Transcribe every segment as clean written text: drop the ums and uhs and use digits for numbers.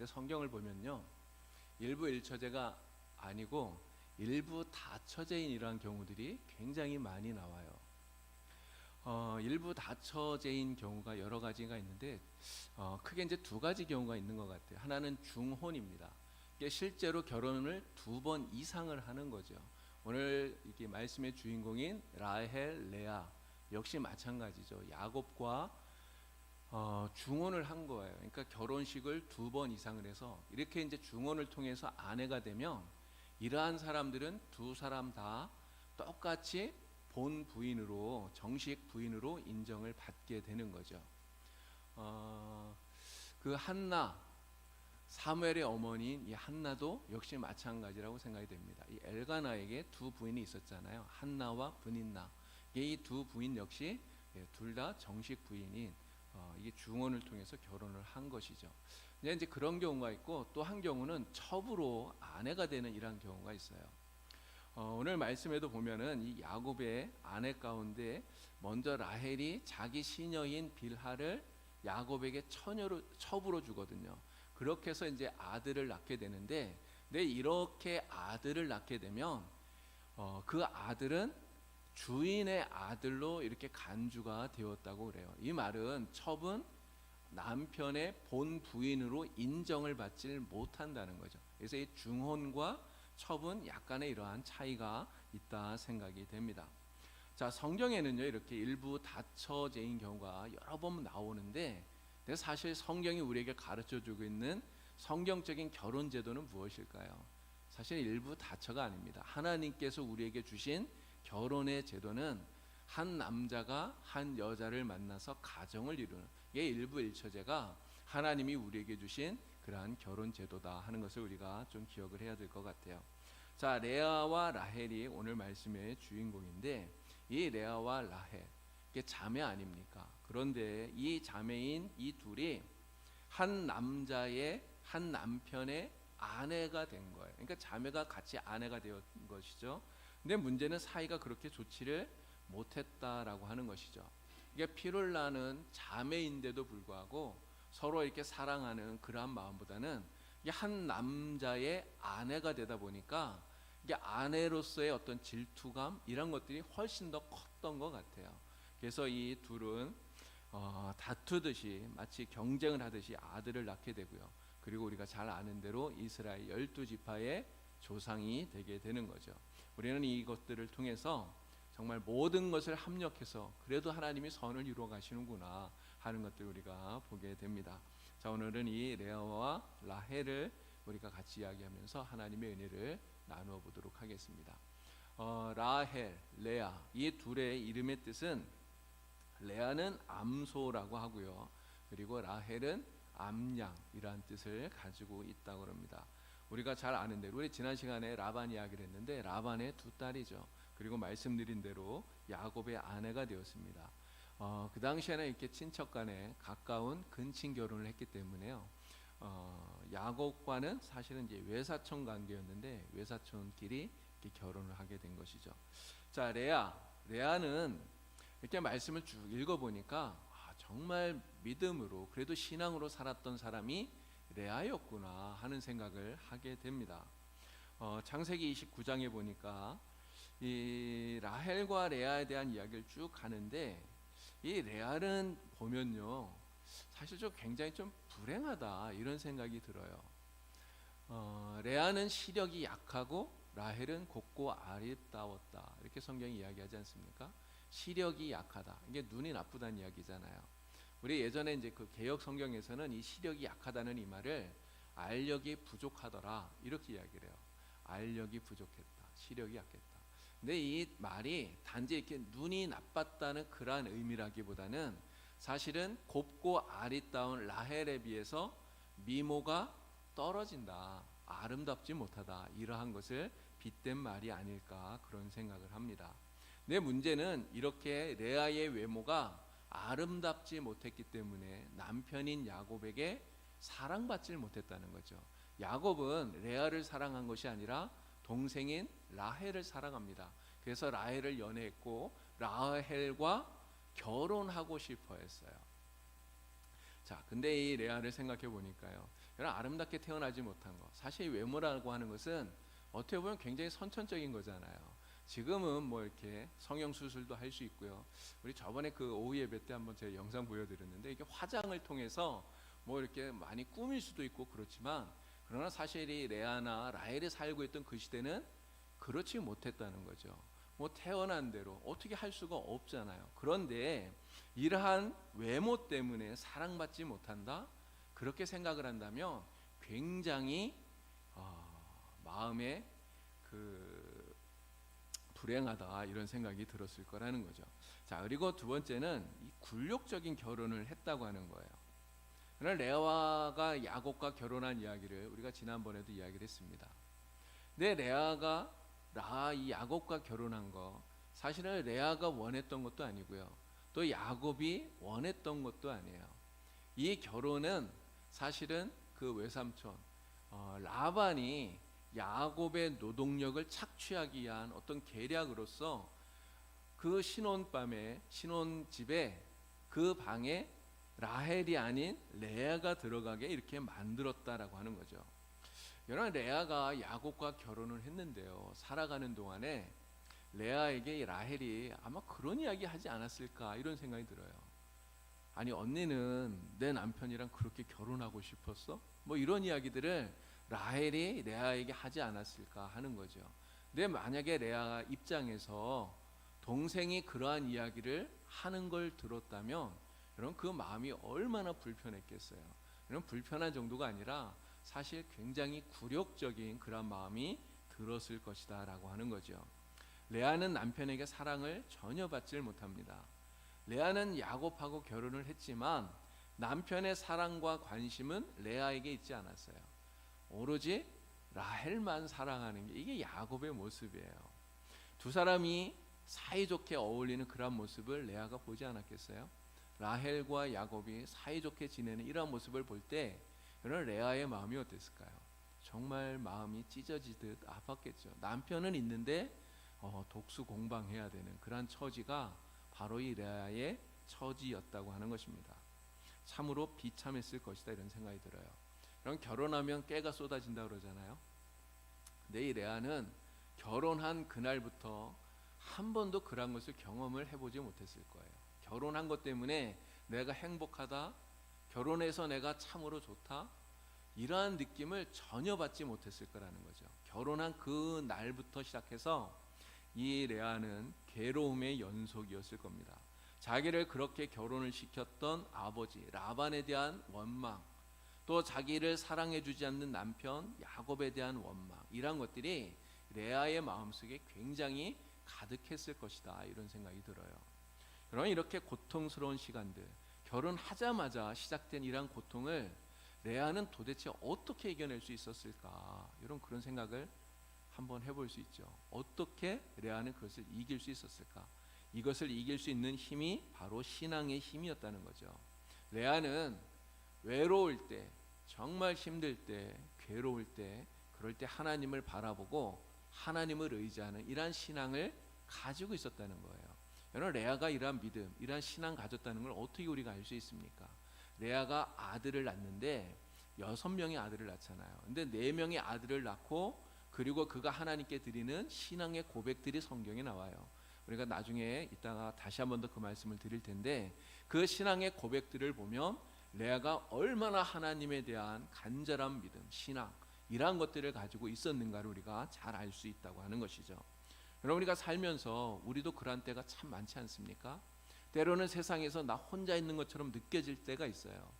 근데 성경을 보면요, 일부 일처제가 아니고 일부 다처제인이라는 경우들이 굉장히 많이 나와요. 일부 다처제인 경우가 여러 가지가 있는데 크게 이제 두 가지 경우가 있는 것 같아요. 하나는 중혼입니다. 이게 실제로 결혼을 2번 이상을 하는 거죠. 오늘 이렇게 말씀의 주인공인 라헬, 레아 역시 마찬가지죠. 야곱과 중혼을 한 거예요. 그러니까 결혼식을 2번 이상을 해서 이렇게 이제 중혼을 통해서 아내가 되면 이러한 사람들은 두 사람 다 똑같이 본 부인으로, 정식 부인으로 인정을 받게 되는 거죠. 그 한나, 사무엘의 어머니인 이 한나도 역시 마찬가지라고 생각이 됩니다. 이 엘가나에게 두 부인이 있었잖아요. 한나와 브닌나. 이 두 부인 역시 둘 다 정식 부인인 이게 중혼을 통해서 결혼을 한 것이죠. 이제 그런 경우가 있고, 또 한 경우는 첩으로 아내가 되는 이런 경우가 있어요. 오늘 말씀에도 보면은 이 야곱의 아내 가운데 먼저 라헬이 자기 시녀인 빌하를 야곱에게 첩으로 주거든요. 그렇게 해서 이제 아들을 낳게 되는데, 이렇게 아들을 낳게 되면 그 아들은 주인의 아들로 이렇게 간주가 되었다고 그래요. 이 말은 첩은 남편의 본 부인으로 인정을 받지 못한다는 거죠. 그래서 이 중혼과 첩은 약간의 이러한 차이가 있다 생각이 됩니다. 자, 성경에는요 이렇게 일부 다처제인 경우가 여러 번 나오는데, 사실 성경이 우리에게 가르쳐주고 있는 성경적인 결혼 제도는 무엇일까요? 사실 일부 다처가 아닙니다. 하나님께서 우리에게 주신 결혼의 제도는 한 남자가 한 여자를 만나서 가정을 이루는, 이게 일부 일처제가 하나님이 우리에게 주신 그러한 결혼 제도다 하는 것을 우리가 좀 기억을 해야 될 것 같아요. 자, 레아와 라헬이 오늘 말씀의 주인공인데, 이 레아와 라헬 이게 자매 아닙니까? 그런데 이 자매인 이 둘이 한 남자의 한 남편의 아내가 된 거예요. 그러니까 자매가 같이 아내가 되었 것이죠. 근데 문제는 사이가 그렇게 좋지를 못했다라고 하는 것이죠. 이게 피를 나는 자매인데도 불구하고 서로 이렇게 사랑하는 그러한 마음보다는 이게 한 남자의 아내가 되다 보니까 이게 아내로서의 어떤 질투감 이런 것들이 훨씬 더 컸던 것 같아요. 그래서 이 둘은 다투듯이 마치 경쟁을 하듯이 아들을 낳게 되고요. 그리고 우리가 잘 아는 대로 이스라엘 12지파의 조상이 되게 되는 거죠. 우리는 이것들을 통해서 정말 모든 것을 합력해서 그래도 하나님이 선을 이루어 가시는구나 하는 것들을 우리가 보게 됩니다. 자, 오늘은 이 레아와 라헬을 우리가 같이 이야기하면서 하나님의 은혜를 나누어 보도록 하겠습니다. 라헬, 레아 이 둘의 이름의 뜻은, 레아는 암소라고 하고요. 그리고 라헬은 암양이라는 뜻을 가지고 있다고 합니다. 우리가 잘 아는 대로 우리 지난 시간에 라반 이야기를 했는데, 라반의 두 딸이죠. 그리고 말씀드린 대로 야곱의 아내가 되었습니다. 그 당시에는 이렇게 친척 간에 가까운 근친 결혼을 했기 때문에요. 야곱과는 사실은 이제 외사촌 관계였는데 외사촌끼리 이렇게 결혼을 하게 된 것이죠. 자, 레아는 이렇게 말씀을 쭉 읽어보니까 정말 믿음으로 그래도 신앙으로 살았던 사람이 레아였구나 하는 생각을 하게 됩니다. 창세기 29장에 보니까 이 라헬과 레아에 대한 이야기를 쭉 가는데, 이 레아는 보면요 사실 좀 굉장히 좀 불행하다 이런 생각이 들어요. 레아는 시력이 약하고 라헬은 곱고 아름다웠다 이렇게 성경이 이야기하지 않습니까? 시력이 약하다, 이게 눈이 나쁘다는 이야기잖아요. 우리 예전에 이제 그 개역 성경에서는 이 시력이 약하다는 이 말을 알력이 부족하더라 이렇게 이야기를 해요. 알력이 부족했다, 시력이 약했다. 근데 이 말이 단지 이렇게 눈이 나빴다는 그러한 의미라기보다는 사실은 곱고 아리따운 라헬에 비해서 미모가 떨어진다, 아름답지 못하다, 이러한 것을 빗댄 말이 아닐까 그런 생각을 합니다. 내 문제는 이렇게 레아의 외모가 아름답지 못했기 때문에 남편인 야곱에게 사랑받지 못했다는 거죠. 야곱은 레아를 사랑한 것이 아니라 동생인 라헬을 사랑합니다. 그래서 라헬을 연애했고 라헬과 결혼하고 싶어 했어요. 자, 근데 이 레아를 생각해 보니까요, 이런 아름답게 태어나지 못한 거, 사실 외모라고 하는 것은 어떻게 보면 굉장히 선천적인 거잖아요. 지금은 뭐 이렇게 성형 수술도 할 수 있고요. 우리 저번에 그 오후 예배 때 한번 제가 영상 보여드렸는데, 이게 화장을 통해서 뭐 이렇게 많이 꾸밀 수도 있고 그렇지만, 그러나 사실 이 레아나 라헬이 살고 있던 그 시대는 그렇지 못했다는 거죠. 뭐 태어난 대로 어떻게 할 수가 없잖아요. 그런데 이러한 외모 때문에 사랑받지 못한다, 그렇게 생각을 한다면 굉장히 마음에 그 불행하다, 이런 생각이 들었을 거라는 거죠. 자, 그리고 두 번째는 이 굴욕적인 결혼을 했다고 하는 거예요. 그러나 레아가 야곱과 결혼한 이야기를 우리가 지난번에도 이야기를 했습니다. 근데 레아가 이 야곱과 결혼한 거, 사실은 레아가 원했던 것도 아니고요, 또 야곱이 원했던 것도 아니에요. 이 결혼은 사실은 그 외삼촌 라반이 야곱의 노동력을 착취하기 위한 어떤 계략으로서 그 신혼집에 그 방에 라헬이 아닌 레아가 들어가게 이렇게 만들었다라고 하는 거죠. 여러분, 레아가 야곱과 결혼을 했는데요, 살아가는 동안에 레아에게 라헬이 아마 그런 이야기 하지 않았을까, 이런 생각이 들어요. 아니, 언니는 내 남편이랑 그렇게 결혼하고 싶었어? 뭐 이런 이야기들을 라헬이 레아에게 하지 않았을까 하는 거죠. 근데 만약에 레아 입장에서 동생이 그러한 이야기를 하는 걸 들었다면, 여러분, 그 마음이 얼마나 불편했겠어요. 여러분, 불편한 정도가 아니라 사실 굉장히 굴욕적인 그런 마음이 들었을 것이다 라고 하는 거죠. 레아는 남편에게 사랑을 전혀 받질 못합니다. 레아는 야곱하고 결혼을 했지만 남편의 사랑과 관심은 레아에게 있지 않았어요. 오로지 라헬만 사랑하는 게, 이게 야곱의 모습이에요. 두 사람이 사이좋게 어울리는 그런 모습을 레아가 보지 않았겠어요? 라헬과 야곱이 사이좋게 지내는 이런 모습을 볼 때 그런 레아의 마음이 어땠을까요? 정말 마음이 찢어지듯 아팠겠죠. 남편은 있는데 독수공방해야 되는 그런 처지가 바로 이 레아의 처지였다고 하는 것입니다. 참으로 비참했을 것이다, 이런 생각이 들어요. 그럼 결혼하면 깨가 쏟아진다 그러잖아요. 근데 이 레아는 결혼한 그날부터 한 번도 그런 것을 경험을 해보지 못했을 거예요. 결혼한 것 때문에 내가 행복하다, 결혼해서 내가 참으로 좋다, 이러한 느낌을 전혀 받지 못했을 거라는 거죠. 결혼한 그 날부터 시작해서 이 레아는 괴로움의 연속이었을 겁니다. 자기를 그렇게 결혼을 시켰던 아버지 라반에 대한 원망, 또 자기를 사랑해주지 않는 남편 야곱에 대한 원망, 이런 것들이 레아의 마음속에 굉장히 가득했을 것이다, 이런 생각이 들어요. 여러분, 이렇게 고통스러운 시간들, 결혼하자마자 시작된 이러한 고통을 레아는 도대체 어떻게 이겨낼 수 있었을까, 이런 그런 생각을 한번 해볼 수 있죠. 어떻게 레아는 그것을 이길 수 있었을까? 이것을 이길 수 있는 힘이 바로 신앙의 힘이었다는 거죠. 레아는 외로울 때, 정말 힘들 때, 괴로울 때, 그럴 때 하나님을 바라보고 하나님을 의지하는 이러한 신앙을 가지고 있었다는 거예요. 여러분, 레아가 이러한 믿음, 이러한 신앙 가졌다는 걸 어떻게 우리가 알 수 있습니까? 레아가 아들을 낳는데 6명의 아들을 낳잖아요. 근데 4명의 아들을 낳고, 그리고 그가 하나님께 드리는 신앙의 고백들이 성경에 나와요. 우리가 나중에 이따가 다시 한 번 더 그 말씀을 드릴 텐데, 그 신앙의 고백들을 보면 레아가 얼마나 하나님에 대한 간절한 믿음, 신앙, 이러한 것들을 가지고 있었는가를 우리가 잘 알 수 있다고 하는 것이죠. 여러분, 우리가 살면서 우리도 그러한 때가 참 많지 않습니까? 때로는 세상에서 나 혼자 있는 것처럼 느껴질 때가 있어요.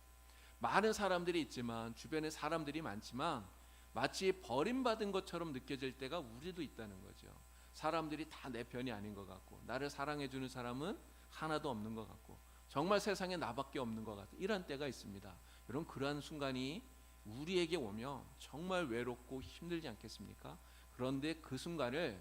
많은 사람들이 있지만, 주변에 사람들이 많지만 마치 버림받은 것처럼 느껴질 때가 우리도 있다는 거죠. 사람들이 다 내 편이 아닌 것 같고, 나를 사랑해주는 사람은 하나도 없는 것 같고, 정말 세상에 나밖에 없는 것 같은 이런 때가 있습니다. 여러분, 그러한 순간이 우리에게 오면 정말 외롭고 힘들지 않겠습니까? 그런데 그 순간을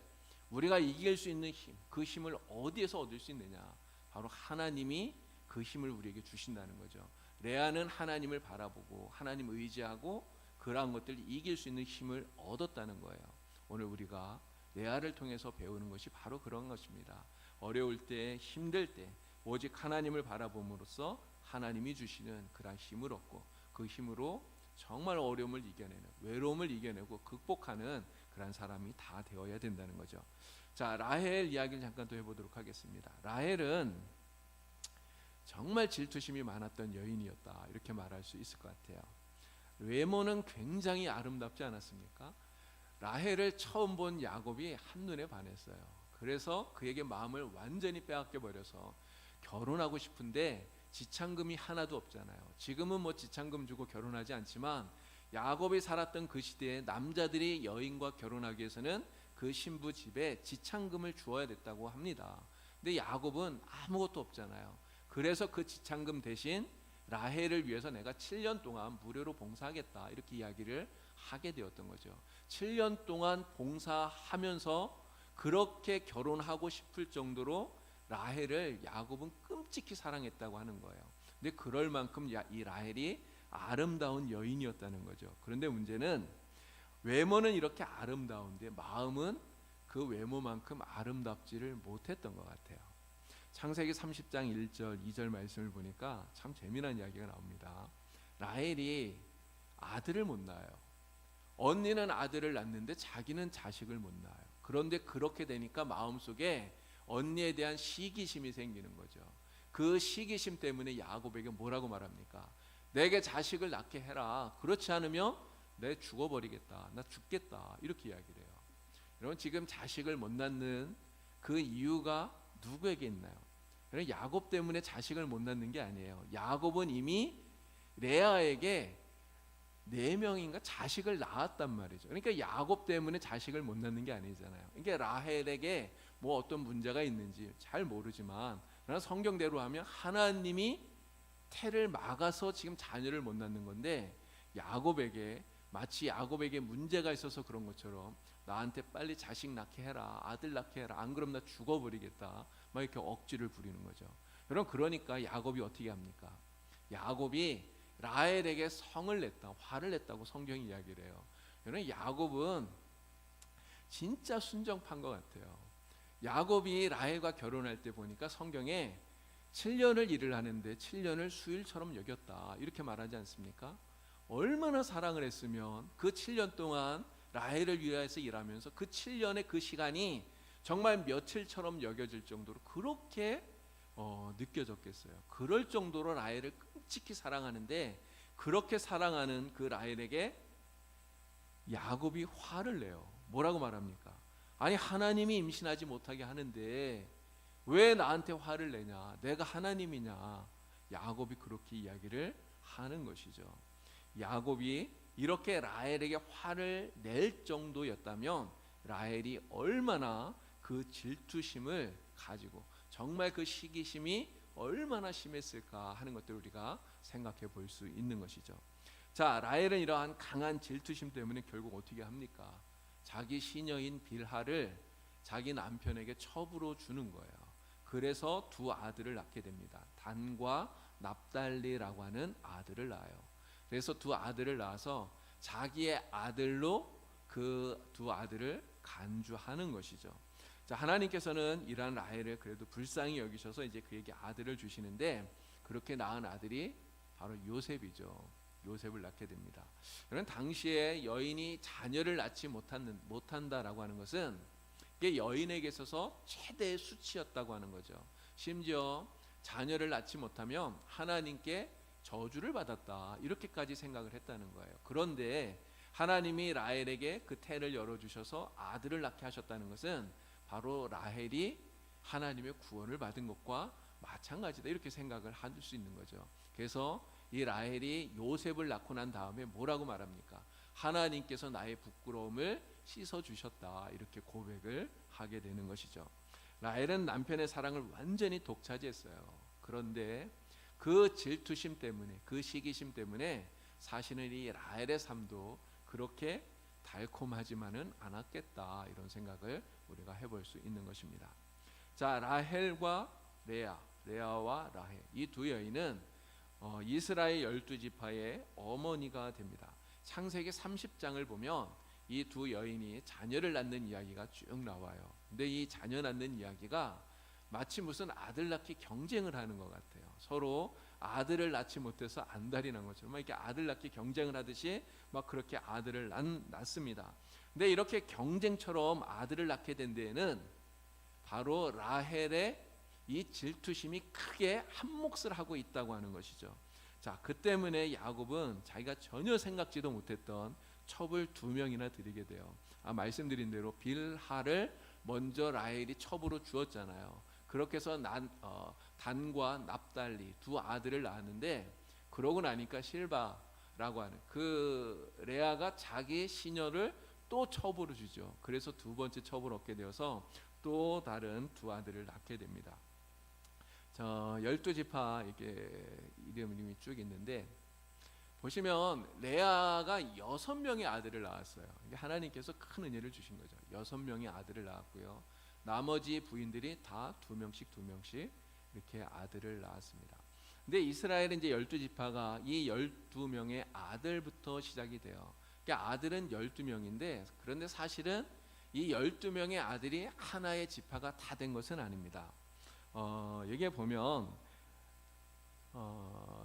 우리가 이길 수 있는 힘, 그 힘을 어디에서 얻을 수 있느냐? 바로 하나님이 그 힘을 우리에게 주신다는 거죠. 레아는 하나님을 바라보고 하나님 의지하고 그러한 것들을 이길 수 있는 힘을 얻었다는 거예요. 오늘 우리가 레아를 통해서 배우는 것이 바로 그런 것입니다. 어려울 때, 힘들 때 오직 하나님을 바라봄으로써 하나님이 주시는 그런 힘을 얻고 그 힘으로 정말 어려움을 이겨내는, 외로움을 이겨내고 극복하는 그런 사람이 다 되어야 된다는 거죠. 자, 라헬 이야기를 잠깐 또 해보도록 하겠습니다. 라헬은 정말 질투심이 많았던 여인이었다, 이렇게 말할 수 있을 것 같아요. 외모는 굉장히 아름답지 않았습니까? 라헬을 처음 본 야곱이 한눈에 반했어요. 그래서 그에게 마음을 완전히 빼앗겨 버려서 결혼하고 싶은데 지참금이 하나도 없잖아요. 지금은 뭐 지참금 주고 결혼하지 않지만 야곱이 살았던 그 시대에 남자들이 여인과 결혼하기 위해서는 그 신부 집에 지참금을 주어야 됐다고 합니다. 근데 야곱은 아무것도 없잖아요. 그래서 그 지참금 대신 라헬을 위해서 내가 7년 동안 무료로 봉사하겠다, 이렇게 이야기를 하게 되었던 거죠. 7년 동안 봉사하면서 그렇게 결혼하고 싶을 정도로 라헬을 야곱은 끔찍히 사랑했다고 하는 거예요. 근데 그럴 만큼 이 라헬이 아름다운 여인이었다는 거죠. 그런데 문제는 외모는 이렇게 아름다운데 마음은 그 외모만큼 아름답지를 못했던 것 같아요. 창세기 30장 1절 2절 말씀을 보니까 참 재미난 이야기가 나옵니다. 라헬이 아들을 못 낳아요. 언니는 아들을 낳는데 자기는 자식을 못 낳아요. 그런데 그렇게 되니까 마음속에 언니에 대한 시기심이 생기는 거죠. 그 시기심 때문에 야곱에게 뭐라고 말합니까? 내게 자식을 낳게 해라. 그렇지 않으면 내 죽어버리겠다, 나 죽겠다, 이렇게 이야기를 해요. 여러분, 지금 자식을 못 낳는 그 이유가 누구에게 있나요? 야곱 때문에 자식을 못 낳는 게 아니에요. 야곱은 이미 레아에게 4명인가 자식을 낳았단 말이죠. 그러니까 야곱 때문에 자식을 못 낳는 게 아니잖아요. 그러니까 라헬에게 뭐 어떤 문제가 있는지 잘 모르지만, 그러나 성경대로 하면 하나님이 태를 막아서 지금 자녀를 못 낳는 건데, 야곱에게 마치 야곱에게 문제가 있어서 그런 것처럼 나한테 빨리 자식 낳게 해라, 아들 낳게 해라, 안 그럼 나 죽어버리겠다, 막 이렇게 억지를 부리는 거죠. 여러분, 그러니까 야곱이 어떻게 합니까? 야곱이 라헬에게 성을 냈다, 화를 냈다고 성경이 이야기를 해요. 여러분, 야곱은 진짜 순정파인 것 같아요. 야곱이 라헬과 결혼할 때 보니까 성경에 7년을 일을 하는데 7년을 수일처럼 여겼다, 이렇게 말하지 않습니까? 얼마나 사랑을 했으면 그 7년 동안 라헬을 위해서 일하면서 그 7년의 그 시간이 정말 며칠처럼 여겨질 정도로 그렇게 느껴졌겠어요. 그럴 정도로 라헬을 끔찍히 사랑하는데, 그렇게 사랑하는 그 라헬에게 야곱이 화를 내요. 뭐라고 말합니까? 아니, 하나님이 임신하지 못하게 하는데 왜 나한테 화를 내냐, 내가 하나님이냐. 야곱이 그렇게 이야기를 하는 것이죠. 야곱이 이렇게 라헬에게 화를 낼 정도였다면 라헬이 얼마나 그 질투심을 가지고 정말 그 시기심이 얼마나 심했을까 하는 것들을 우리가 생각해 볼 수 있는 것이죠. 자, 라헬은 이러한 강한 질투심 때문에 결국 어떻게 합니까? 자기 시녀인 빌하를 자기 남편에게 첩으로 주는 거예요. 그래서 두 아들을 낳게 됩니다. 단과 납달리라고 하는 아들을 낳아요. 그래서 두 아들을 낳아서 자기의 아들로 그 두 아들을 간주하는 것이죠. 자, 하나님께서는 이러한 라헬을 그래도 불쌍히 여기셔서 이제 그에게 아들을 주시는데, 그렇게 낳은 아들이 바로 요셉이죠. 요셉을 낳게 됩니다. 그런 당시에 여인이 자녀를 낳지 못한다라고 하는 것은 이게 여인에게 있어서 최대의 수치였다고 하는 거죠. 심지어 자녀를 낳지 못하면 하나님께 저주를 받았다, 이렇게까지 생각을 했다는 거예요. 그런데 하나님이 라헬에게 그 태를 열어주셔서 아들을 낳게 하셨다는 것은 바로 라헬이 하나님의 구원을 받은 것과 마찬가지다, 이렇게 생각을 할 수 있는 거죠. 그래서 이 라헬이 요셉을 낳고 난 다음에 뭐라고 말합니까? 하나님께서 나의 부끄러움을 씻어주셨다, 이렇게 고백을 하게 되는 것이죠. 라헬은 남편의 사랑을 완전히 독차지했어요. 그런데 그 질투심 때문에, 그 시기심 때문에 사실은 이 라헬의 삶도 그렇게 달콤하지만은 않았겠다, 이런 생각을 우리가 해볼 수 있는 것입니다. 자, 라헬과 레아와 라헬, 이 두 여인은 이스라엘 12지파의 어머니가 됩니다. 창세기 30장을 보면 이 두 여인이 자녀를 낳는 이야기가 쭉 나와요. 근데 이 자녀 낳는 이야기가 마치 무슨 아들 낳기 경쟁을 하는 것 같아요. 서로 아들을 낳지 못해서 안달이 난 것처럼 막 이렇게 아들 낳기 경쟁을 하듯이 막 그렇게 아들을 낳습니다. 근데 이렇게 경쟁처럼 아들을 낳게 된 데에는 바로 라헬의 이 질투심이 크게 한몫을 하고 있다고 하는 것이죠. 자, 그 때문에 야곱은 자기가 전혀 생각지도 못했던 첩을 2명이나 드리게 돼요. 말씀드린 대로 빌하를 먼저 라헬이 첩으로 주었잖아요. 그렇게 해서 단과 납달리 2 아들을 낳았는데, 그러고 나니까 실바라고 하는 그 레아가 자기 시녀를 또 첩으로 주죠. 그래서 2번째 첩을 얻게 되어서 또 다른 2 아들을 낳게 됩니다. 12지파 이렇게 이름이 쭉 있는데, 보시면 레아가 6명의 아들을 낳았어요. 하나님께서 큰 은혜를 주신 거죠. 6명의 아들을 낳았고요. 나머지 부인들이 다 2명씩 이렇게 아들을 낳았습니다. 근데 이스라엘은 이제 12지파가 이 12명의 아들부터 시작이 돼요. 그러니까 아들은 12명인데, 그런데 사실은 이 12명의 아들이 하나의 지파가 다 된 것은 아닙니다. 여기에 보면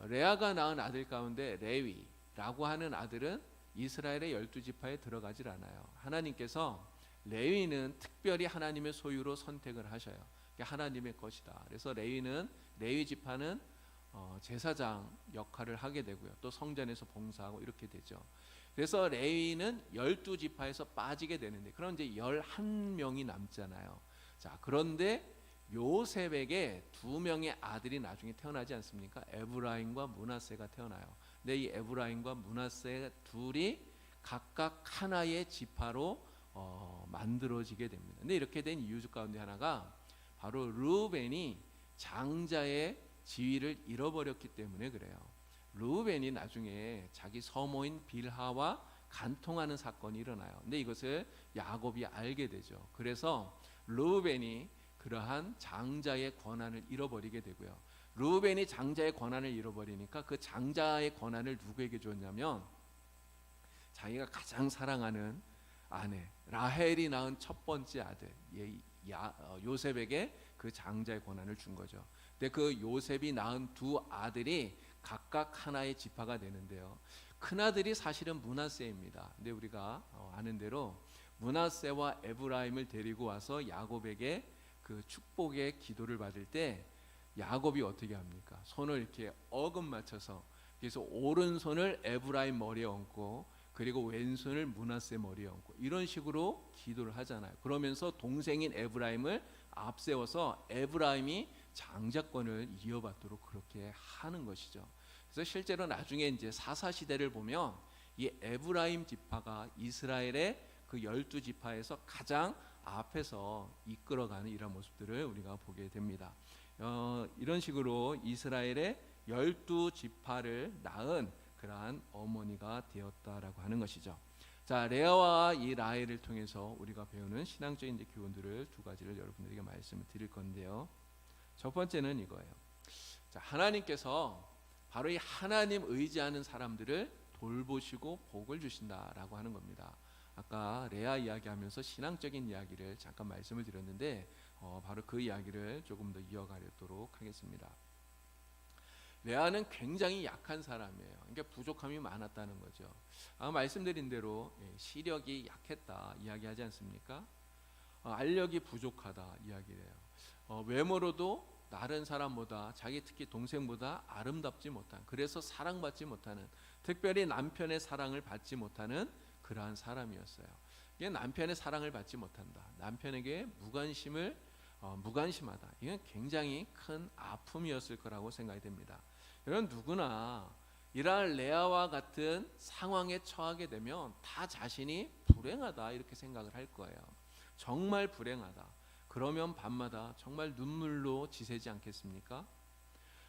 레아가 낳은 아들 가운데 레위라고 하는 아들은 이스라엘의 12지파에 들어가질 않아요. 하나님께서 레위는 특별히 하나님의 소유로 선택을 하셔요. 하나님의 것이다. 그래서 레위 지파는 제사장 역할을 하게 되고요. 또 성전에서 봉사하고 이렇게 되죠. 그래서 레위는 12지파에서 빠지게 되는데, 그럼 이제 11명이 남잖아요. 자, 그런데 요셉에게 2명의 아들이 나중에 태어나지 않습니까? 에브라임과 므낫세가 태어나요. 근데 이 에브라임과 므낫세 둘이 각각 하나의 지파로 만들어지게 됩니다. 근데 이렇게 된 이유 가운데 하나가 바로 르우벤이 장자의 지위를 잃어버렸기 때문에 그래요. 르우벤이 나중에 자기 서모인 빌하와 간통하는 사건이 일어나요. 근데 이것을 야곱이 알게 되죠. 그래서 르우벤이 그러한 장자의 권한을 잃어버리게 되고요. 르우벤이 장자의 권한을 잃어버리니까 그 장자의 권한을 누구에게 줬냐면 자기가 가장 사랑하는 아내 라헬이 낳은 첫 번째 아들 요셉에게 그 장자의 권한을 준 거죠. 근데 그 요셉이 낳은 2 아들이 각각 하나의 지파가 되는데요. 큰 아들이 사실은 므낫세입니다. 근데 우리가 아는 대로 므낫세와 에브라임을 데리고 와서 야곱에게 그 축복의 기도를 받을 때 야곱이 어떻게 합니까? 손을 이렇게 어긋맞춰서, 그래서 오른손을 에브라임 머리에 얹고 그리고 왼손을 므낫세 머리에 얹고 이런 식으로 기도를 하잖아요. 그러면서 동생인 에브라임을 앞세워서 에브라임이 장자권을 이어받도록 그렇게 하는 것이죠. 그래서 실제로 나중에 이제 사사 시대를 보면 이 에브라임 지파가 이스라엘의 그 12지파에서 가장 앞에서 이끌어가는 이런 모습들을 우리가 보게 됩니다. 이런 식으로 이스라엘의 12지파를 낳은 그러한 어머니가 되었다라고 하는 것이죠. 자, 레아와 이 라헬을 통해서 우리가 배우는 신앙적인 교훈들을 2가지를 여러분들에게 말씀을 드릴 건데요. 첫 번째는 이거예요. 자, 하나님께서 바로 이 하나님 의지하는 사람들을 돌보시고 복을 주신다라고 하는 겁니다. 아까 레아 이야기하면서 신앙적인 이야기를 잠깐 말씀을 드렸는데 바로 그 이야기를 조금 더 이어가도록 하겠습니다. 레아는 굉장히 약한 사람이에요. 그러니까 부족함이 많았다는 거죠. 말씀드린 대로 시력이 약했다 이야기하지 않습니까? 알력이 부족하다 이야기해요. 외모로도 다른 사람보다, 자기 특히 동생보다 아름답지 못한, 그래서 사랑받지 못하는, 특별히 남편의 사랑을 받지 못하는 그러한 사람이었어요. 이게 남편의 사랑을 받지 못한다, 남편에게 무관심하다, 이건 굉장히 큰 아픔이었을 거라고 생각이 됩니다. 여러분, 누구나 이러한 레아와 같은 상황에 처하게 되면 다 자신이 불행하다 이렇게 생각을 할 거예요. 정말 불행하다. 그러면 밤마다 정말 눈물로 지새지 않겠습니까?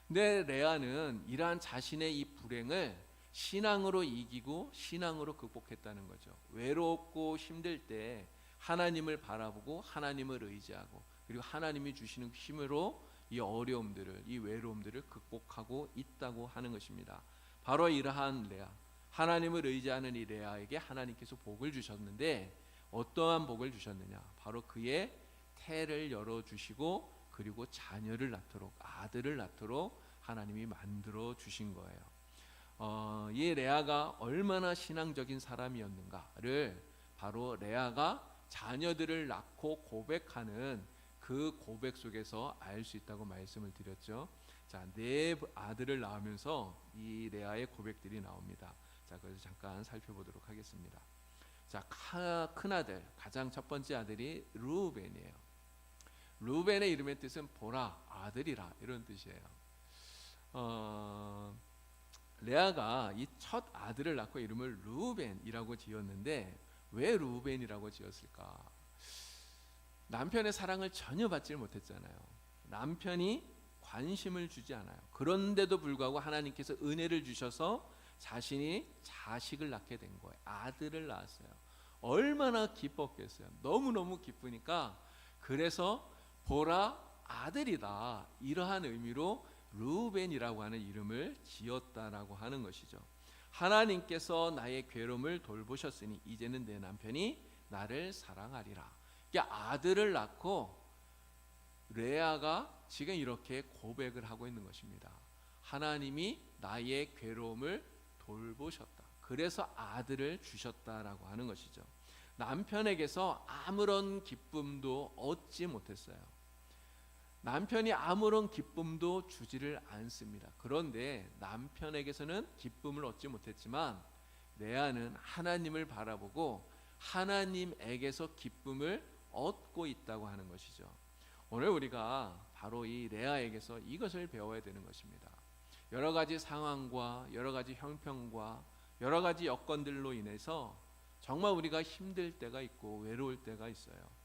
근데 레아는 이러한 자신의 이 불행을 신앙으로 이기고 신앙으로 극복했다는 거죠. 외롭고 힘들 때 하나님을 바라보고 하나님을 의지하고, 그리고 하나님이 주시는 힘으로 이 어려움들을, 이 외로움들을 극복하고 있다고 하는 것입니다. 바로 이러한 레아, 하나님을 의지하는 이 레아에게 하나님께서 복을 주셨는데, 어떠한 복을 주셨느냐? 바로 그의 태를 열어주시고 그리고 자녀를 낳도록, 아들을 낳도록 하나님이 만들어 주신 거예요. 이 레아가 얼마나 신앙적인 사람이었는가를 바로 레아가 자녀들을 낳고 고백하는 그 고백 속에서 알 수 있다고 말씀을 드렸죠. 자, 네 아들을 낳으면서 이 레아의 고백들이 나옵니다. 자, 그래서 잠깐 살펴보도록 하겠습니다. 자, 큰 아들, 가장 첫 번째 아들이 르우벤이에요. 르우벤의 이름의 뜻은 보라, 아들이라 이런 뜻이에요. 레아가 이 첫 아들을 낳고 이름을 르우벤이라고 지었는데 왜 르우벤이라고 지었을까? 남편의 사랑을 전혀 받지 못했잖아요. 남편이 관심을 주지 않아요. 그런데도 불구하고 하나님께서 은혜를 주셔서 자신이 자식을 낳게 된 거예요. 아들을 낳았어요. 얼마나 기뻤겠어요. 너무너무 기쁘니까 그래서 보라 아들이다 이러한 의미로 르우벤이라고 하는 이름을 지었다라고 하는 것이죠. 하나님께서 나의 괴로움을 돌보셨으니 이제는 내 남편이 나를 사랑하리라. 그러니까 아들을 낳고 레아가 지금 이렇게 고백을 하고 있는 것입니다. 하나님이 나의 괴로움을 돌보셨다. 그래서 아들을 주셨다라고 하는 것이죠. 남편에게서 아무런 기쁨도 얻지 못했어요. 남편이 아무런 기쁨도 주지를 않습니다. 그런데 남편에게서는 기쁨을 얻지 못했지만 레아는 하나님을 바라보고 하나님에게서 기쁨을 얻고 있다고 하는 것이죠. 오늘 우리가 바로 이 레아에게서 이것을 배워야 되는 것입니다. 여러 가지 상황과 여러 가지 형편과 여러 가지 여건들로 인해서 정말 우리가 힘들 때가 있고 외로울 때가 있어요.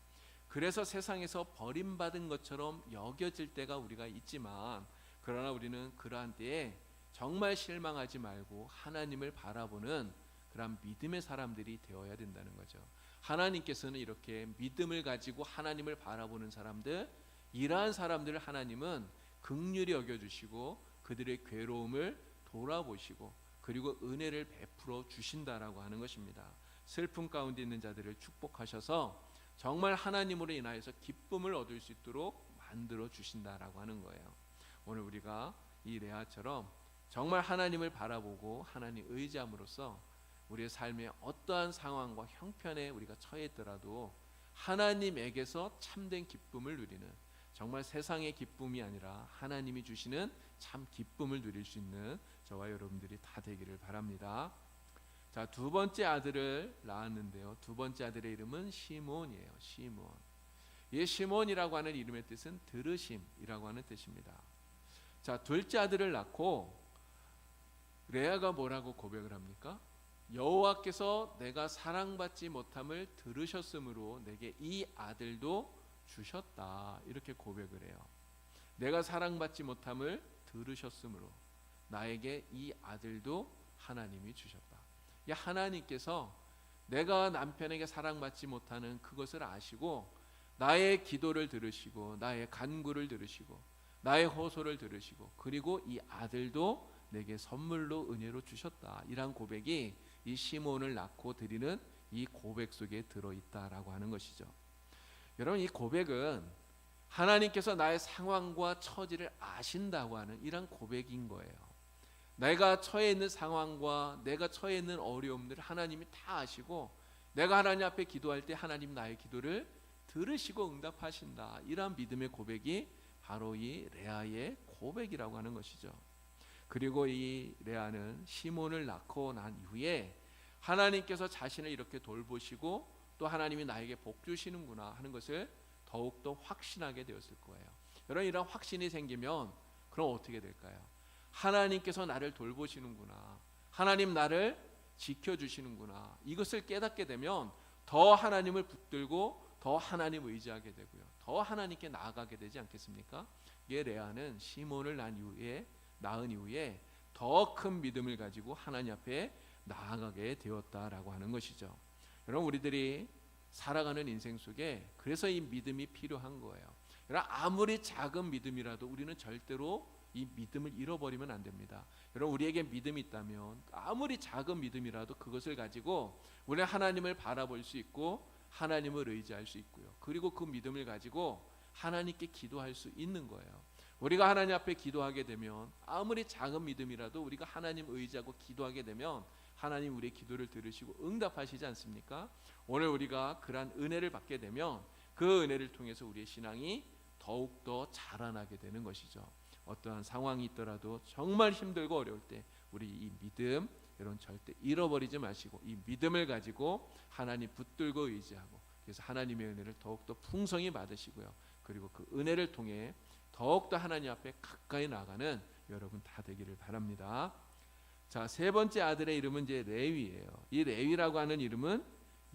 그래서 세상에서 버림받은 것처럼 여겨질 때가 우리가 있지만 그러나 우리는 그러한 때에 정말 실망하지 말고 하나님을 바라보는 그런 믿음의 사람들이 되어야 된다는 거죠. 하나님께서는 이렇게 믿음을 가지고 하나님을 바라보는 사람들, 이러한 사람들을 하나님은 긍휼히 여겨주시고 그들의 괴로움을 돌아보시고 그리고 은혜를 베풀어 주신다라고 하는 것입니다. 슬픔 가운데 있는 자들을 축복하셔서 정말 하나님으로 인하여서 기쁨을 얻을 수 있도록 만들어 주신다라고 하는 거예요. 오늘 우리가 이 레아처럼 정말 하나님을 바라보고 하나님 의지함으로써 우리의 삶의 어떠한 상황과 형편에 우리가 처해 있더라도 하나님에게서 참된 기쁨을 누리는, 정말 세상의 기쁨이 아니라 하나님이 주시는 참 기쁨을 누릴 수 있는 저와 여러분들이 다 되기를 바랍니다. 자, 두 번째 아들을 낳았는데요. 두 번째 아들의 이름은 시몬이에요. 시몬. 이 시몬이라고 하는 이름의 뜻은 들으심이라고 하는 뜻입니다. 자, 둘째 아들을 낳고 레아가 뭐라고 고백을 합니까? 여호와께서 내가 사랑받지 못함을 들으셨으므로 내게 이 아들도 주셨다. 이렇게 고백을 해요. 내가 사랑받지 못함을 들으셨으므로 나에게 이 아들도 하나님이 주셨다. 하나님께서 내가 남편에게 사랑받지 못하는 그것을 아시고 나의 기도를 들으시고 나의 간구를 들으시고 나의 호소를 들으시고 그리고 이 아들도 내게 선물로 은혜로 주셨다. 이러한 고백이 이 시몬을 낳고 드리는 이 고백 속에 들어있다라고 하는 것이죠. 여러분, 이 고백은 하나님께서 나의 상황과 처지를 아신다고 하는 이런 고백인 거예요. 내가 처해 있는 상황과 내가 처해 있는 어려움들을 하나님이 다 아시고 내가 하나님 앞에 기도할 때 하나님 나의 기도를 들으시고 응답하신다. 이러한 믿음의 고백이 바로 이 레아의 고백이라고 하는 것이죠. 그리고 이 레아는 시몬을 낳고 난 이후에 하나님께서 자신을 이렇게 돌보시고 또 하나님이 나에게 복 주시는구나 하는 것을 더욱더 확신하게 되었을 거예요. 여러분, 이런 확신이 생기면 그럼 어떻게 될까요? 하나님께서 나를 돌보시는구나, 하나님 나를 지켜주시는구나, 이것을 깨닫게 되면 더 하나님을 붙들고 더 하나님 의지하게 되고요, 더 하나님께 나아가게 되지 않겠습니까? 이게 레아는 시몬을 낳은 이후에 더 큰 믿음을 가지고 하나님 앞에 나아가게 되었다라고 하는 것이죠. 여러분, 우리들이 살아가는 인생 속에 그래서 이 믿음이 필요한 거예요. 여러분, 아무리 작은 믿음이라도 우리는 절대로 이 믿음을 잃어버리면 안 됩니다. 여러분, 우리에게 믿음이 있다면 아무리 작은 믿음이라도 그것을 가지고 우리는 하나님을 바라볼 수 있고 하나님을 의지할 수 있고요. 그리고 그 믿음을 가지고 하나님께 기도할 수 있는 거예요. 우리가 하나님 앞에 기도하게 되면 아무리 작은 믿음이라도 우리가 하나님 의지하고 기도하게 되면 하나님 우리의 기도를 들으시고 응답하시지 않습니까? 오늘 우리가 그러한 은혜를 받게 되면 그 은혜를 통해서 우리의 신앙이 더욱더 자라나게 되는 것이죠. 어떠한 상황이 있더라도 정말 힘들고 어려울 때 우리 이 믿음 여러분 절대 잃어버리지 마시고 이 믿음을 가지고 하나님 붙들고 의지하고 그래서 하나님의 은혜를 더욱더 풍성히 받으시고요. 그리고 그 은혜를 통해 더욱더 하나님 앞에 가까이 나가는 여러분 다 되기를 바랍니다. 자, 세 번째 아들의 이름은 이제 레위예요. 이 레위라고 하는 이름은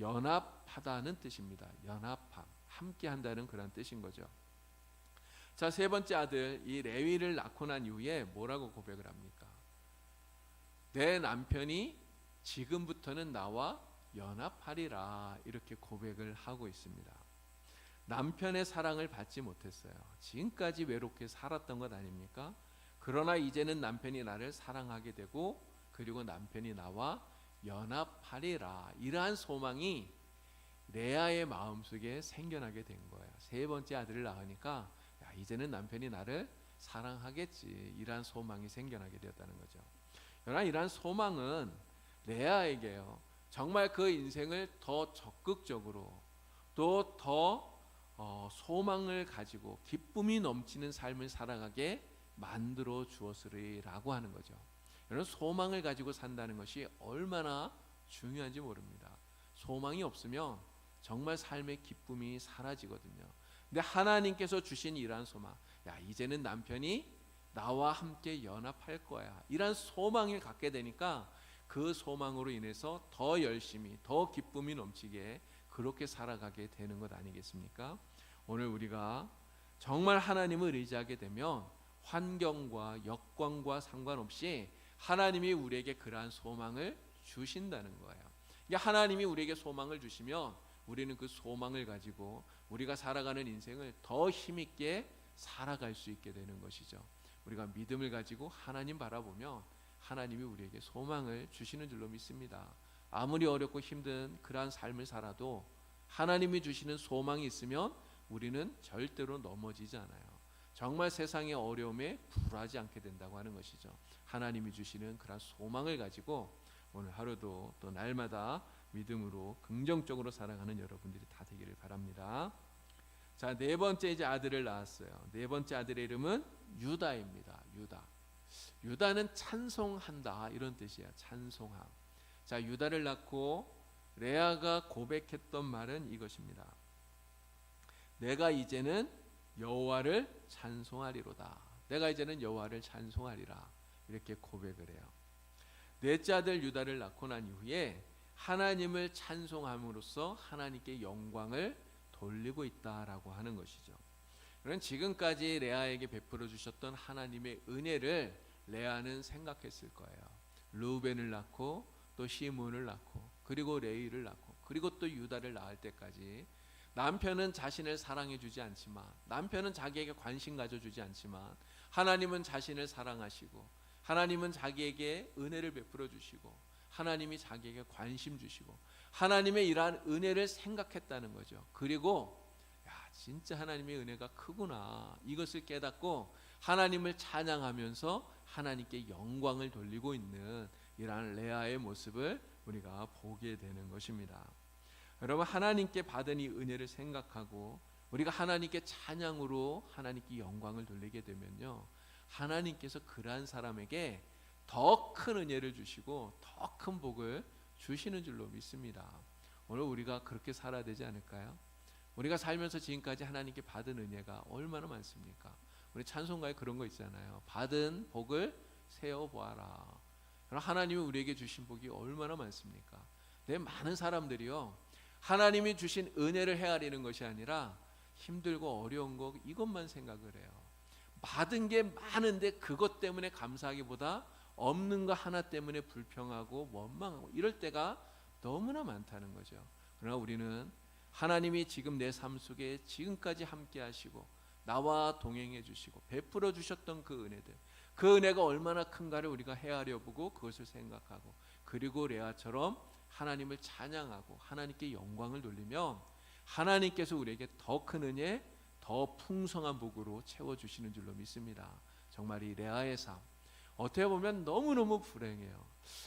연합하다는 뜻입니다. 연합함, 함께한다는 그런 뜻인 거죠. 자, 세 번째 아들 이 레위를 낳고 난 이후에 뭐라고 고백을 합니까? 내 남편이 지금부터는 나와 연합하리라 이렇게 고백을 하고 있습니다. 남편의 사랑을 받지 못했어요. 지금까지 외롭게 살았던 것 아닙니까? 그러나 이제는 남편이 나를 사랑하게 되고 그리고 남편이 나와 연합하리라 이러한 소망이 레아의 마음속에 생겨나게 된 거예요. 세 번째 아들을 낳으니까 야, 이제는 남편이 나를 사랑하겠지 이러한 소망이 생겨나게 되었다는 거죠. 그러나 이러한 소망은 레아에게요 정말 그 인생을 더 적극적으로 또 더 소망을 가지고 기쁨이 넘치는 삶을 살아가게 만들어 주었으리라고 하는 거죠. 여러분 소망을 가지고 산다는 것이 얼마나 중요한지 모릅니다. 소망이 없으면 정말 삶의 기쁨이 사라지거든요. 근데 하나님께서 주신 이러한 소망, 야 이제는 남편이 나와 함께 연합할 거야 이러한 소망을 갖게 되니까 그 소망으로 인해서 더 열심히 더 기쁨이 넘치게 그렇게 살아가게 되는 것 아니겠습니까? 오늘 우리가 정말 하나님을 의지하게 되면 환경과 여건과 상관없이 하나님이 우리에게 그러한 소망을 주신다는 거예요. 하나님이 우리에게 소망을 주시면 우리는 그 소망을 가지고 우리가 살아가는 인생을 더 힘있게 살아갈 수 있게 되는 것이죠. 우리가 믿음을 가지고 하나님 바라보면 하나님이 우리에게 소망을 주시는 줄로 믿습니다. 아무리 어렵고 힘든 그러한 삶을 살아도 하나님이 주시는 소망이 있으면 우리는 절대로 넘어지지 않아요. 정말 세상의 어려움에 불하지 않게 된다고 하는 것이죠. 하나님이 주시는 그런 소망을 가지고 오늘 하루도 또 날마다 믿음으로 긍정적으로 살아가는 여러분들이 다 되기를 바랍니다. 자, 네 번째 이제 아들을 낳았어요. 네 번째 아들의 이름은 유다입니다. 유다. 유다는 찬송한다 이런 뜻이에요. 찬송함. 자, 유다를 낳고 레아가 고백했던 말은 이것입니다. 내가 이제는 여호와를 찬송하리로다. 내가 이제는 여호와를 찬송하리라. 이렇게 고백을 해요. 넷째 아들 유다를 낳고 난 이후에 하나님을 찬송함으로써 하나님께 영광을 돌리고 있다라고 하는 것이죠. 그런 지금까지 레아에게 베풀어 주셨던 하나님의 은혜를 레아는 생각했을 거예요. 루벤을 낳고 또 시므온을 낳고 그리고 레위를 낳고 그리고 또 유다를 낳을 때까지 남편은 자신을 사랑해 주지 않지만 남편은 자기에게 관심 가져주지 않지만 하나님은 자신을 사랑하시고 하나님은 자기에게 은혜를 베풀어 주시고 하나님이 자기에게 관심 주시고 하나님의 이러한 은혜를 생각했다는 거죠. 그리고 야 진짜 하나님의 은혜가 크구나 이것을 깨닫고 하나님을 찬양하면서 하나님께 영광을 돌리고 있는 이러한 레아의 모습을 우리가 보게 되는 것입니다. 여러분 하나님께 받은 이 은혜를 생각하고 우리가 하나님께 찬양으로 하나님께 영광을 돌리게 되면요 하나님께서 그러한 사람에게 더 큰 은혜를 주시고 더 큰 복을 주시는 줄로 믿습니다. 오늘 우리가 그렇게 살아야 되지 않을까요? 우리가 살면서 지금까지 하나님께 받은 은혜가 얼마나 많습니까? 우리 찬송가에 그런 거 있잖아요. 받은 복을 세어보아라. 하나님이 우리에게 주신 복이 얼마나 많습니까? 내 많은 사람들이요 하나님이 주신 은혜를 헤아리는 것이 아니라 힘들고 어려운 거 이것만 생각을 해요. 받은 게 많은데 그것 때문에 감사하기보다 없는 거 하나 때문에 불평하고 원망하고 이럴 때가 너무나 많다는 거죠. 그러나 우리는 하나님이 지금 내 삶 속에 지금까지 함께 하시고 나와 동행해 주시고 베풀어 주셨던 그 은혜들 그 은혜가 얼마나 큰가를 우리가 헤아려 보고 그것을 생각하고 그리고 레아처럼 하나님을 찬양하고 하나님께 영광을 돌리면 하나님께서 우리에게 더 큰 은혜, 더 더 풍성한 복으로 채워주시는 줄로 믿습니다. 정말 이 레아의 삶 어떻게 보면 너무너무 불행해요.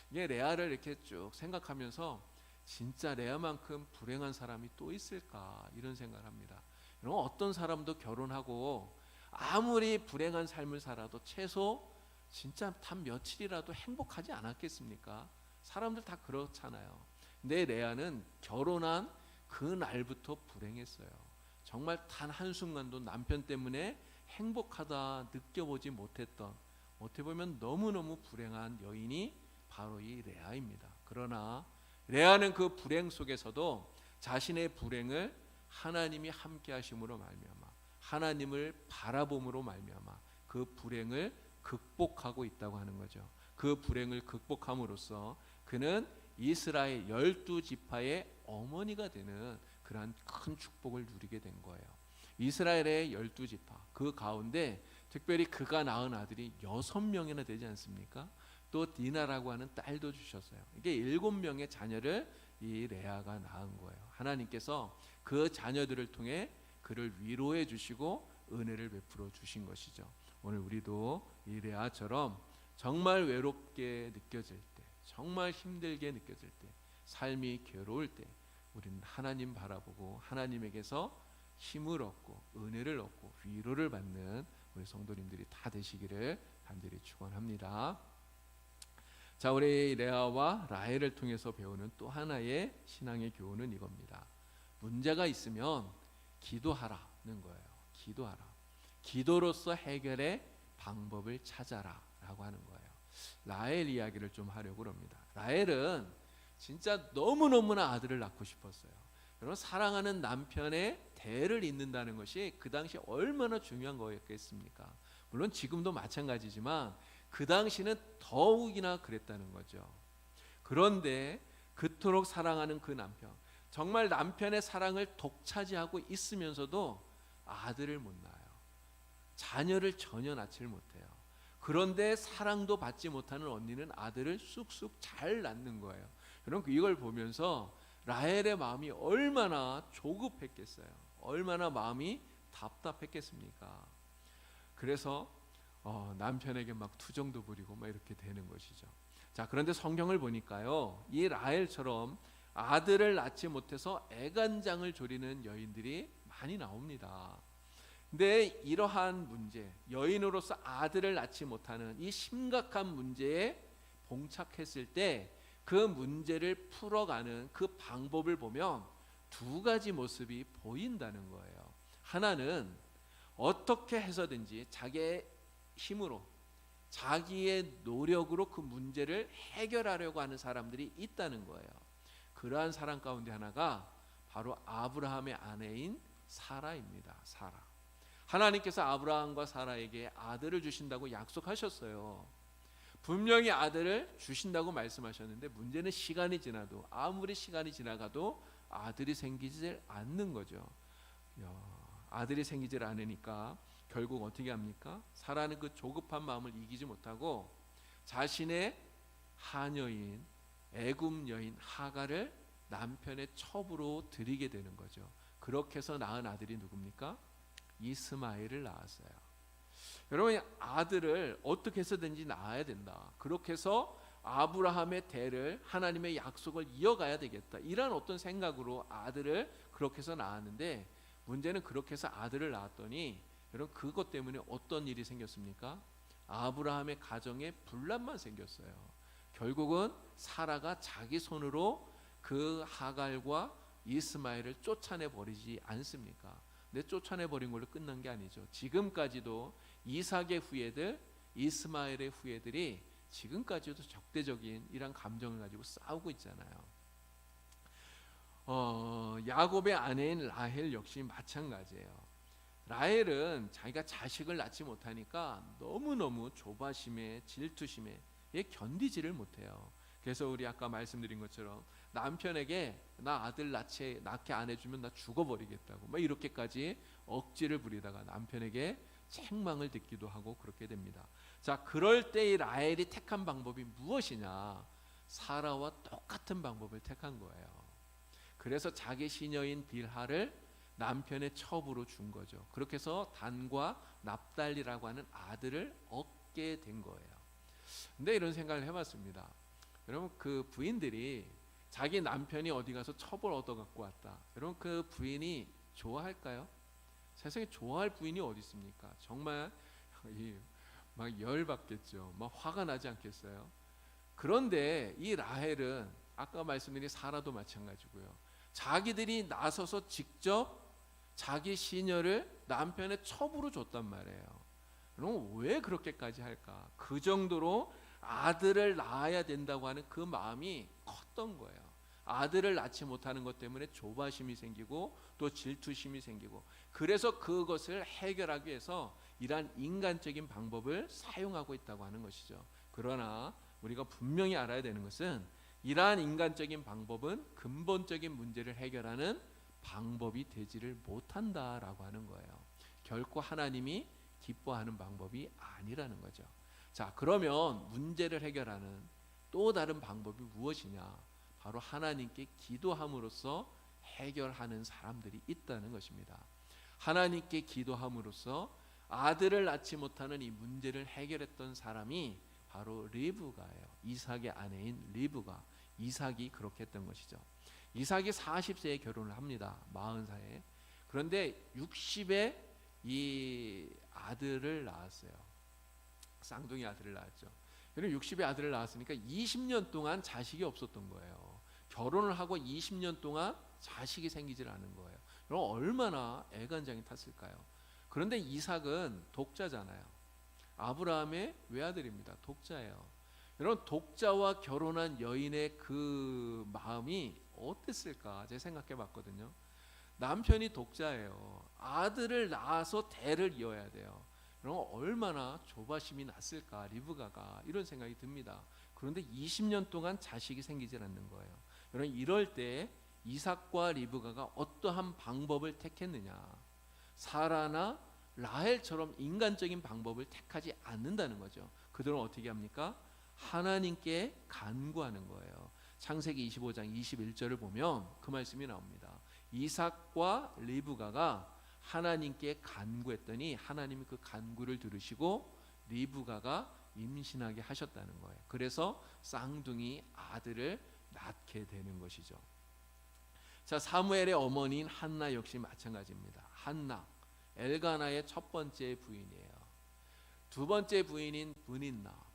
이게 레아를 이렇게 쭉 생각하면서 진짜 레아만큼 불행한 사람이 또 있을까 이런 생각을 합니다. 여러분 어떤 사람도 결혼하고 아무리 불행한 삶을 살아도 최소 진짜 단 며칠이라도 행복하지 않았겠습니까? 사람들 다 그렇잖아요. 근데 레아는 결혼한 그 날부터 불행했어요. 정말 단 한순간도 남편 때문에 행복하다 느껴보지 못했던 어떻게 보면 너무너무 불행한 여인이 바로 이 레아입니다. 그러나 레아는 그 불행 속에서도 자신의 불행을 하나님이 함께 하심으로 말미암아 하나님을 바라봄으로 말미암아 그 불행을 극복하고 있다고 하는 거죠. 그 불행을 극복함으로써 그는 이스라엘 12지파의 어머니가 되는 그러한 큰 축복을 누리게 된 거예요. 이스라엘의 12지파 그 가운데 특별히 그가 낳은 아들이 6명이나 되지 않습니까? 또 디나라고 하는 딸도 주셨어요. 이게 7명의 자녀를 이 레아가 낳은 거예요. 하나님께서 그 자녀들을 통해 그를 위로해 주시고 은혜를 베풀어 주신 것이죠. 오늘 우리도 이 레아처럼 정말 외롭게 느껴질 때, 정말 힘들게 느껴질 때, 삶이 괴로울 때 우리는 하나님 바라보고 하나님에게서 힘을 얻고 은혜를 얻고 위로를 받는 우리 성도님들이 다 되시기를 간절히 축원합니다. 자, 우리 레아와 라헬을 통해서 배우는 또 하나의 신앙의 교훈은 이겁니다. 문제가 있으면 기도하라는 거예요. 기도하라. 기도로서 해결의 방법을 찾아라라고 하는 거예요. 라헬 이야기를 좀 하려고 합니다. 라헬은 진짜 너무너무나 아들을 낳고 싶었어요. 여러분 사랑하는 남편의 대를 잇는다는 것이 그 당시 얼마나 중요한 거였겠습니까? 물론 지금도 마찬가지지만 그 당시는 더욱이나 그랬다는 거죠. 그런데 그토록 사랑하는 그 남편, 정말 남편의 사랑을 독차지하고 있으면서도 아들을 못 낳아요. 자녀를 전혀 낳지를 못해요. 그런데 사랑도 받지 못하는 언니는 아들을 쑥쑥 잘 낳는 거예요. 여러분 이걸 보면서 라헬의 마음이 얼마나 조급했겠어요. 얼마나 마음이 답답했겠습니까? 그래서 남편에게 막 투정도 부리고 막 이렇게 되는 것이죠. 자, 그런데 성경을 보니까요, 이 라헬처럼 아들을 낳지 못해서 애간장을 조리는 여인들이 많이 나옵니다. 근데 이러한 문제, 여인으로서 아들을 낳지 못하는 이 심각한 문제에 봉착했을 때 그 문제를 풀어가는 그 방법을 보면 두 가지 모습이 보인다는 거예요. 하나는 어떻게 해서든지 자기의 힘으로 자기의 노력으로 그 문제를 해결하려고 하는 사람들이 있다는 거예요. 그러한 사람 가운데 하나가 바로 아브라함의 아내인 사라입니다. 사라. 하나님께서 아브라함과 사라에게 아들을 주신다고 약속하셨어요. 분명히 아들을 주신다고 말씀하셨는데 문제는 시간이 지나도 아무리 시간이 지나가도 아들이 생기지 않는 거죠. 아들이 생기지 않으니까 결국 어떻게 합니까? 사라는 그 조급한 마음을 이기지 못하고 자신의 하녀인 애굽 여인 하갈을 남편의 첩으로 드리게 되는 거죠. 그렇게 해서 낳은 아들이 누굽니까? 이스마엘을 낳았어요. 여러분 아들을 어떻게 해서든지 낳아야 된다. 그렇게 해서 아브라함의 대를 하나님의 약속을 이어가야 되겠다. 이런 어떤 생각으로 아들을 그렇게 해서 낳았는데 문제는 그렇게 해서 아들을 낳았더니 여러분 그것 때문에 어떤 일이 생겼습니까? 아브라함의 가정에 분란만 생겼어요. 결국은 사라가 자기 손으로 그 하갈과 이스마엘을 쫓아내 버리지 않습니까? 근데 쫓아내 버린 걸로 끝난 게 아니죠. 지금까지도 이삭의 후예들, 이스마엘의 후예들이 지금까지도 적대적인 이런 감정을 가지고 싸우고 있잖아요. 야곱의 아내인 라헬 역시 마찬가지예요. 라헬은 자기가 자식을 낳지 못하니까 너무너무 조바심에 질투심에 견디지를 못해요. 그래서 우리 아까 말씀드린 것처럼 남편에게 나 아들 낳게 안 해주면 나 죽어버리겠다고 막 이렇게까지 억지를 부리다가 남편에게 책망을 듣기도 하고 그렇게 됩니다. 자, 그럴 때 이 라헬이 택한 방법이 무엇이냐? 사라와 똑같은 방법을 택한 거예요. 그래서 자기 시녀인 빌하를 남편의 첩으로 준 거죠. 그렇게 해서 단과 납달리라고 하는 아들을 얻게 된 거예요. 근데 이런 생각을 해봤습니다. 여러분, 그 부인들이 자기 남편이 어디 가서 첩을 얻어 갖고 왔다, 여러분 그 부인이 좋아할까요? 세상에 좋아할 부인이 어디 있습니까? 정말 막 열받겠죠. 막 화가 나지 않겠어요? 그런데 이 라헬은 아까 말씀드린 사라도 마찬가지고요. 자기들이 나서서 직접 자기 시녀를 남편의 첩으로 줬단 말이에요. 그럼 왜 그렇게까지 할까? 그 정도로 아들을 낳아야 된다고 하는 그 마음이 컸던 거예요. 아들을 낳지 못하는 것 때문에 조바심이 생기고 또 질투심이 생기고, 그래서 그것을 해결하기 위해서 이러한 인간적인 방법을 사용하고 있다고 하는 것이죠. 그러나 우리가 분명히 알아야 되는 것은 이러한 인간적인 방법은 근본적인 문제를 해결하는 방법이 되지를 못한다라고 하는 거예요. 결코 하나님이 기뻐하는 방법이 아니라는 거죠. 자, 그러면 문제를 해결하는 또 다른 방법이 무엇이냐? 바로 하나님께 기도함으로써 해결하는 사람들이 있다는 것입니다. 하나님께 기도함으로써 아들을 낳지 못하는 이 문제를 해결했던 사람이 바로 리브가예요. 이삭의 아내인 리브가. 이삭이 그렇게 했던 것이죠. 이삭이 40세에 결혼을 합니다. 40살에. 그런데 60에 이 아들을 낳았어요. 쌍둥이 아들을 낳았죠. 그리고 60에 아들을 낳았으니까 20년 동안 자식이 없었던 거예요. 결혼을 하고 20년 동안 자식이 생기질 않은 거예요. 그럼 얼마나 애간장이 탔을까요? 그런데 이삭은 독자잖아요. 아브라함의 외아들입니다. 독자예요. 여러분, 독자와 결혼한 여인의 그 마음이 어땠을까? 제가 생각해 봤거든요. 남편이 독자예요. 아들을 낳아서 대를 이어야 돼요. 그럼 얼마나 조바심이 났을까, 리브가가. 이런 생각이 듭니다. 그런데 20년 동안 자식이 생기질 않는 거예요. 여러분, 이럴 때 이삭과 리브가가 어떠한 방법을 택했느냐? 사라나 라헬처럼 인간적인 방법을 택하지 않는다는 거죠. 그들은 어떻게 합니까? 하나님께 간구하는 거예요. 창세기 25장 21절을 보면 그 말씀이 나옵니다. 이삭과 리브가가 하나님께 간구했더니 하나님이 그 간구를 들으시고 리브가가 임신하게 하셨다는 거예요. 그래서 쌍둥이 아들을 낳게 되는 것이죠. 자, 사무엘의 어머니인 한나 역시 마찬가지입니다. 한나, 엘가나의 첫 번째 부인이에요. 두 번째 부인인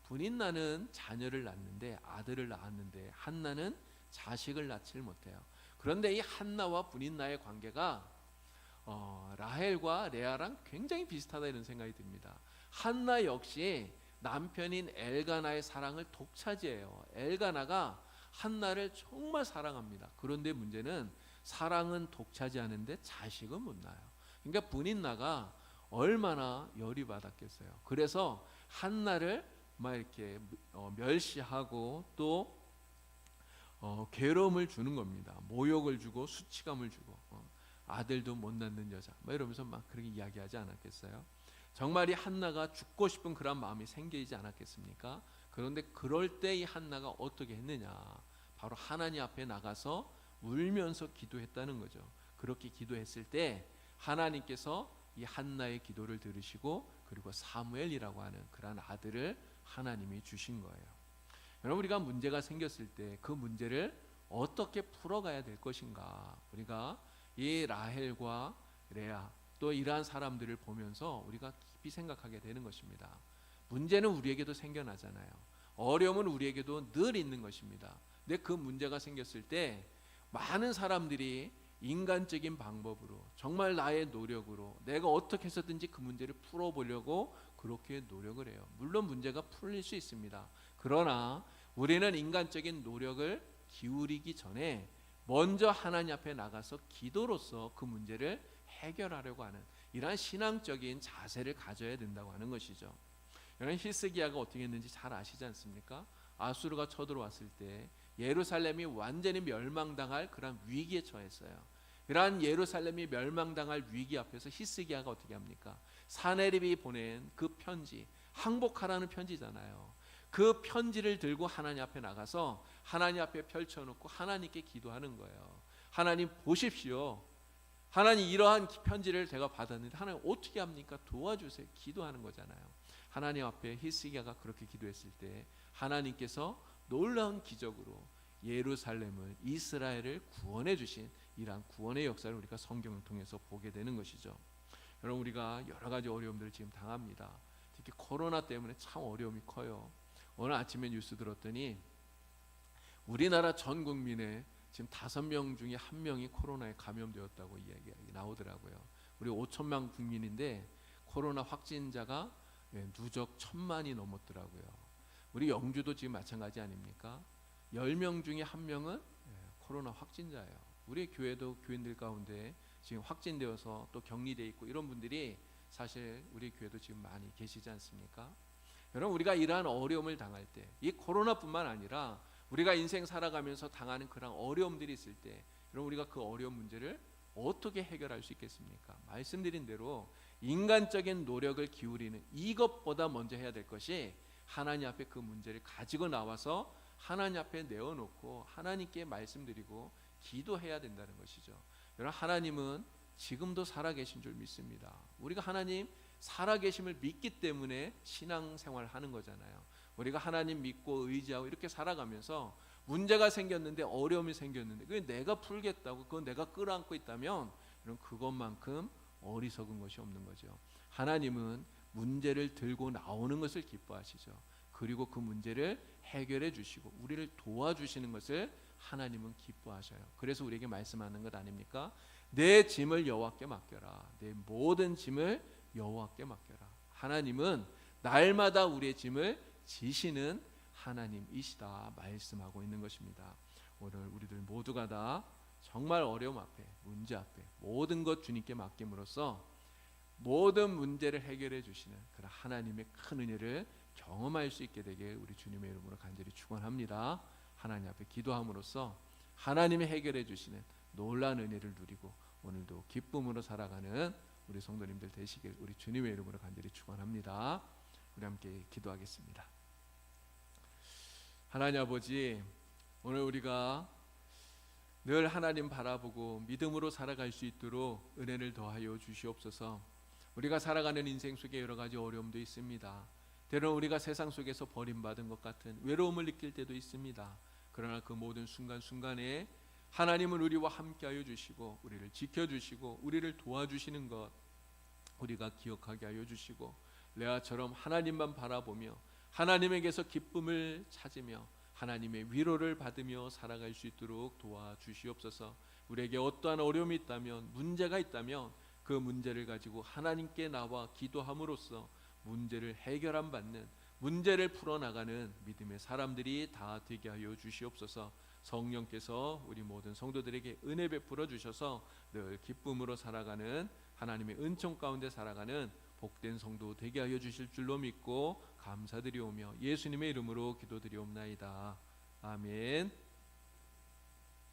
브닌나는 자녀를 낳는데, 아들을 낳았는데 한나는 자식을 낳지 못해요. 그런데 이 한나와 브닌나의 관계가 라헬과 레아랑 굉장히 비슷하다, 이런 생각이 듭니다. 한나 역시 남편인 엘가나의 사랑을 독차지해요. 엘가나가 한나를 정말 사랑합니다. 그런데 문제는 사랑은 독차지하는데 자식은 못 낳아요. 그러니까 브닌나가 얼마나 열이 받았겠어요. 그래서 한나를 막 이렇게 멸시하고 또 괴로움을 주는 겁니다. 모욕을 주고 수치감을 주고, 아들도 못 낳는 여자 막 이러면서 막 그렇게 이야기하지 않았겠어요? 정말 이 한나가 죽고 싶은 그런 마음이 생기지 않았겠습니까? 그런데 그럴 때 이 한나가 어떻게 했느냐? 바로 하나님 앞에 나가서 울면서 기도했다는 거죠. 그렇게 기도했을 때 하나님께서 이 한나의 기도를 들으시고, 그리고 사무엘이라고 하는 그러한 아들을 하나님이 주신 거예요. 여러분, 우리가 문제가 생겼을 때 그 문제를 어떻게 풀어가야 될 것인가? 우리가 이 라헬과 레아 또 이러한 사람들을 보면서 우리가 깊이 생각하게 되는 것입니다. 문제는 우리에게도 생겨나잖아요. 어려움은 우리에게도 늘 있는 것입니다. 근데 그 문제가 생겼을 때 많은 사람들이 인간적인 방법으로, 정말 나의 노력으로 내가 어떻게 해서든지 그 문제를 풀어보려고 그렇게 노력을 해요. 물론 문제가 풀릴 수 있습니다. 그러나 우리는 인간적인 노력을 기울이기 전에 먼저 하나님 앞에 나가서 기도로서 그 문제를 해결하려고 하는 이러한 신앙적인 자세를 가져야 된다고 하는 것이죠. 여러분, 히스기야가 어떻게 했는지 잘 아시지 않습니까? 아수르가 쳐들어왔을 때 예루살렘이 완전히 멸망당할 그런 위기에 처했어요. 그러한 예루살렘이 멸망당할 위기 앞에서 히스기야가 어떻게 합니까? 사네립이 보낸 그 편지, 항복하라는 편지잖아요. 그 편지를 들고 하나님 앞에 나가서 하나님 앞에 펼쳐놓고 하나님께 기도하는 거예요. 하나님 보십시오. 하나님 이러한 편지를 제가 받았는데 하나님 어떻게 합니까? 도와주세요. 기도하는 거잖아요. 하나님 앞에 히스기야가 그렇게 기도했을 때 하나님께서 놀라운 기적으로 예루살렘을 이스라엘을 구원해 주신 이러한 구원의 역사를 우리가 성경을 통해서 보게 되는 것이죠. 여러분 우리가 여러 가지 어려움들을 지금 당합니다. 특히 코로나 때문에 참 어려움이 커요. 오늘 아침에 뉴스 들었더니 우리나라 전 국민의 지금 5명 중에 1명이 코로나에 감염되었다고 이야기 나오더라고요. 우리 5천만 국민인데 코로나 확진자가 누적 1,000만이 넘었더라고요. 우리 영주도 지금 마찬가지 아닙니까? 10명 중에 1명은 코로나 확진자예요. 우리 교회도 교인들 가운데 지금 확진되어서 또 격리돼 있고 이런 분들이 사실 우리 교회도 지금 많이 계시지 않습니까? 여러분 우리가 이러한 어려움을 당할 때 이 코로나뿐만 아니라 우리가 인생 살아가면서 당하는 그런 어려움들이 있을 때 여러분 우리가 그 어려운 문제를 어떻게 해결할 수 있겠습니까? 말씀드린 대로 인간적인 노력을 기울이는 이것보다 먼저 해야 될 것이 하나님 앞에 그 문제를 가지고 나와서 하나님 앞에 내어놓고 하나님께 말씀드리고 기도해야 된다는 것이죠. 여러분 하나님은 지금도 살아계신 줄 믿습니다. 우리가 하나님 살아계심을 믿기 때문에 신앙생활을 하는 거잖아요. 우리가 하나님 믿고 의지하고 이렇게 살아가면서 문제가 생겼는데 어려움이 생겼는데 그게 내가 풀겠다고 그건 내가 끌어안고 있다면 그럼 그것만큼 어리석은 것이 없는 거죠. 하나님은 문제를 들고 나오는 것을 기뻐하시죠. 그리고 그 문제를 해결해 주시고 우리를 도와주시는 것을 하나님은 기뻐하셔요. 그래서 우리에게 말씀하는 것 아닙니까? 내 짐을 여호와께 맡겨라. 내 모든 짐을 여호와께 맡겨라. 하나님은 날마다 우리의 짐을 지시는 하나님이시다 말씀하고 있는 것입니다. 오늘 우리들 모두가 다 정말 어려움 앞에 문제 앞에 모든 것 주님께 맡김으로써 모든 문제를 해결해 주시는 그런 하나님의 큰 은혜를 경험할 수 있게 되게 우리 주님의 이름으로 간절히 축원합니다. 하나님 앞에 기도함으로써 하나님이 해결해 주시는 놀라운 은혜를 누리고 오늘도 기쁨으로 살아가는 우리 성도님들 되시길 우리 주님의 이름으로 간절히 축원합니다. 우리 함께 기도하겠습니다. 하나님 아버지, 오늘 우리가 늘 하나님 바라보고 믿음으로 살아갈 수 있도록 은혜를 더하여 주시옵소서. 우리가 살아가는 인생 속에 여러 가지 어려움도 있습니다. 때로는 우리가 세상 속에서 버림받은 것 같은 외로움을 느낄 때도 있습니다. 그러나 그 모든 순간순간에 하나님은 우리와 함께하여 주시고 우리를 지켜주시고 우리를 도와주시는 것 우리가 기억하게 하여 주시고 레아처럼 하나님만 바라보며 하나님에게서 기쁨을 찾으며 하나님의 위로를 받으며 살아갈 수 있도록 도와주시옵소서. 우리에게 어떠한 어려움이 있다면 문제가 있다면 그 문제를 가지고 하나님께 나와 기도함으로써 문제를 해결함 받는 문제를 풀어나가는 믿음의 사람들이 다 되게 하여 주시옵소서. 성령께서 우리 모든 성도들에게 은혜 베풀어 주셔서 늘 기쁨으로 살아가는 하나님의 은총 가운데 살아가는 복된 성도 되게 하여 주실 줄로 믿고 감사드리오며 예수님의 이름으로 기도드리옵나이다. 아멘.